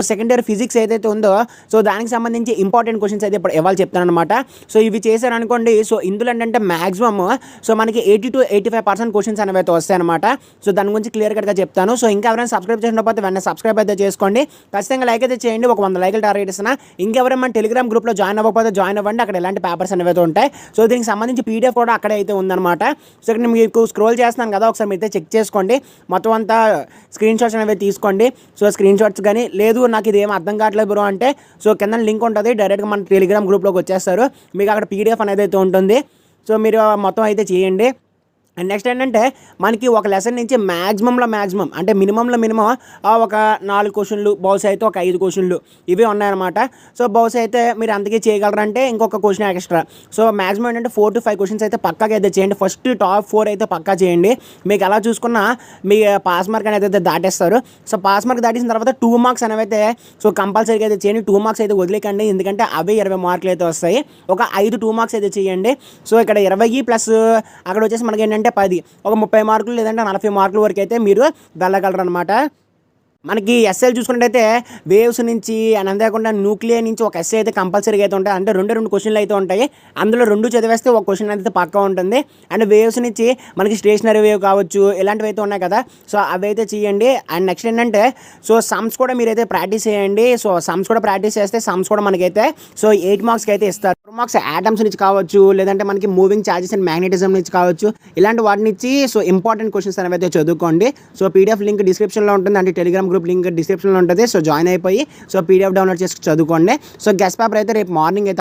Second year physics ఏదైతే ఉందో so దానికి సంబంధించి ఇంపార్టెంట్ క్వశ్చన్స్ అయితే ఇప్పుడు ఇవాళ చెప్తానమాట. సో ఇవి చేశారనుకోండి, సో ఇందులో ఏంటంటే మ్యాక్సిమమ్ సో మనకి 80-85% క్వశ్చన్స్ అనేవి అయితే వస్తాయన్నమాట. సో దాని గురించి క్లియర్ కట్గా చెప్తాను. సో ఇంకా ఎవరైనా సబ్స్క్రైబ్ చేసినప్పుడు వెంటనే సబ్స్క్రైబ్ అయితే చేసుకోండి. ఖచ్చితంగా లైక్ అయితే చేయండి. ఒక 100 లైకులు టార్గెట్ ఇస్తున్నా. ఇంకెవరైనా మన టెలిగ్రామ్ గ్రూప్లో జాయిన్ అవ్వకపోతే జాయిన్ అవ్వండి. అక్కడ ఎలాంటి పేపర్స్ అనేవి అయితే ఉంటాయి. సో దీనికి సంబంధించి పీడిఎఫ్ కూడా అక్కడే అయితే ఉందన్నమాట. సో ఇక్కడ మీకు స్క్రోల్ చేస్తున్నాను కదా, ఒకసారి మీరు చెక్ చేసుకోండి. మొత్తం అంతా స్క్రీన్ షాట్స్ అనేవి తీసుకోండి. సో స్క్రీన్ షాట్స్ కానీ లేదు నాకు ఇది ఏం అర్థం కావట్లేదు బ్రో అంటే సో కింద లింక్ ఉంటుంది, డైరెక్ట్గా మన టెలిగ్రామ్ గ్రూప్లోకి వచ్చేస్తారు. మీకు అక్కడ పీడిఎఫ్ అనేది అయితే ఉంటుంది. సో మీరు మొత్తం అయితే చేయండి. అండ్ నెక్స్ట్ ఏంటంటే మనకి ఒక లెసన్ నుంచి మ్యాక్సిమం అంటే మినిమంలో ఒక 4 క్వశ్చన్లు, బౌస్ అయితే ఒక 5 క్వశ్చన్లు ఇవే ఉన్నాయన్నమాట. సో బౌస్ అయితే మీరు అంతకే చేయగలరంటే ఇంకొక క్వశ్చన్ ఎక్స్ట్రా. సో మ్యాక్సిమం ఏంటంటే 4 to 5 క్వశ్చన్స్ అయితే పక్కాగా అయితే చేయండి. ఫస్ట్ టాప్ 4 అయితే పక్కా చేయండి. మీకు ఎలా చూసుకున్నా మీ పాస్ మార్క్ అనేది అయితే దాటేస్తారు. సో పాస్ మార్క్ దాటేసిన తర్వాత 2 మార్క్స్ అనేవి అయితే సో కంపల్సరీగా అయితే చేయండి. 2 మార్క్స్ అయితే వదిలేకండి, ఎందుకంటే అవే 20 మార్కులు అయితే వస్తాయి. ఒక 5 2 మార్క్స్ అయితే చేయండి. సో ఇక్కడ 20 ప్లస్ అక్కడ వచ్చేసి మనకి ఏంటంటే 10 ఒక 30 మార్కులు లేదంటే 40 మార్కుల వరకు అయితే మీరు వెళ్ళగలరు అనమాట. మనకి ఎస్ఏలు చూసుకున్నట్టయితే వేవ్స్ నుంచి అని అంతేకాకుండా న్యూక్లియర్ నుంచి ఒక ఎస్ఏ అయితే కంపల్సరీగా అయితే ఉంటాయి. అంటే 2 క్వశ్చన్లు అయితే ఉంటాయి. అందులో 2 చదివేస్తే ఒక క్వశ్చన్ అయితే పక్కా ఉంటుంది. అండ్ వేవ్స్ నుంచి మనకి స్టేషనరీ వేవ్ కావచ్చు, ఇలాంటివి అయితే ఉన్నాయి కదా, సో అవి అయితే చేయండి. అండ్ నెక్స్ట్ ఏంటంటే సో సమ్స్ కూడా మీరైతే ప్రాక్టీస్ చేయండి. సో సమ్స్ కూడా ప్రాక్టీస్ చేస్తే సమ్స్ కూడా మనకైతే సో 8 మార్క్స్కి అయితే ఇస్తారు. 4 మార్క్స్ యాటమ్స్ నుంచి కావచ్చు, లేదంటే మనకి మూవింగ్ ఛార్జెస్ అండ్ మ్యాగ్నెటిజం నుంచి కావచ్చు, ఇలాంటి వాటి నుంచి సో ఇంపార్టెంట్ క్వశ్చన్స్ అనేవి అయితే చదువుకోండి. సో పీడిఎఫ్ లింక్ డిస్క్రిప్షన్లో ఉంటుంది, అంటే టెలిగ్రామ్ గ్రూప్ లింక్ డిస్క్రిప్షన్లో ఉంటుంది. సో జాయిన్ అయిపోయి సో పీడిఎఫ్ డౌన్లోడ్ చేసి చదువుకోండి. సో గెస్ట్ పేపర్ అయితే రేపు మార్నింగ్ అయితే